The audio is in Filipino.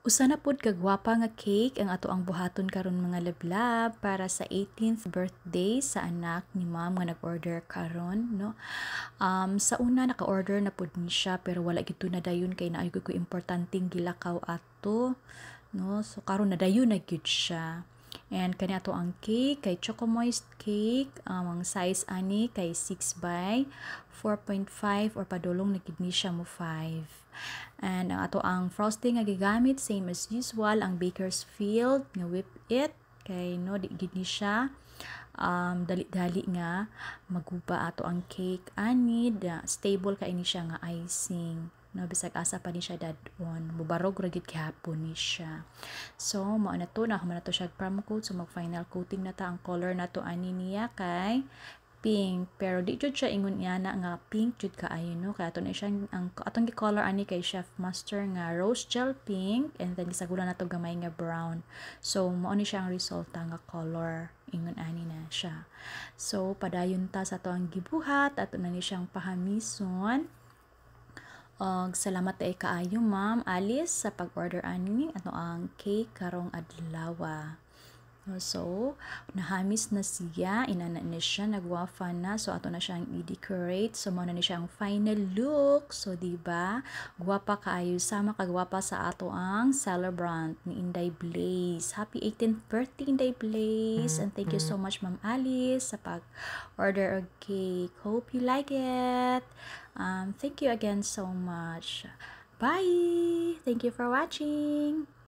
Usa na pud ka gwapa nga cake ang ato ang buhaton karon mga lablab para sa 18th birthday sa anak ni ma'am nga nag-order karon, no? Sa una naka-order na pud ni siya pero wala gid na dayon kay naay ko importanteng gilakaw ato, no? So karon nadayon na gyud siya. And kani ato ang cake kay Choco Moist cake, ang size ani kay 6 by 4.5 or padulong na gid ni siya mo 5. And ang ato ang frosting nga gigamit same as usual ang Bakersfield nga whip it kay no di gid ni siya dali-dali nga maguba ato ang cake ani stable kay ni siya nga icing no bisag asa pa ni siya dadon mubarog ra gid gihapon ni siya. So mao na to na to siya prom coat, so mag final coating na ta. Ang color na to ani niya kay pink, pero di jud siya ingon niya na nga pink jud kaayo no, kaya ato na siya ang atong gi-color ani kay Chef Master nga rose gel pink, and then gisagulan nato gamay nga brown. So mao ni siya ang resulta nga color ingon ani na siya. So padayon ta sa ato ang gibuhat, ato na ni siyang pahamison. Salamat ay kaayo Ma'am Alice sa pag-order ani ato ang cake karong adlaw. So, nahamis na siya, inana na siya, nagwafa na, so ato na siyang i-decorate, so mao na ni siyang final look. So diba, gwapa kaayo, sama kagwapa sa ato ang celebrant ni Inday Blaze. Happy 18th birthday Inday Blaze, and thank you so much Ma'am Alice sa pag-order of cake. Hope you like it. Thank you again so much. Bye! Thank you for watching!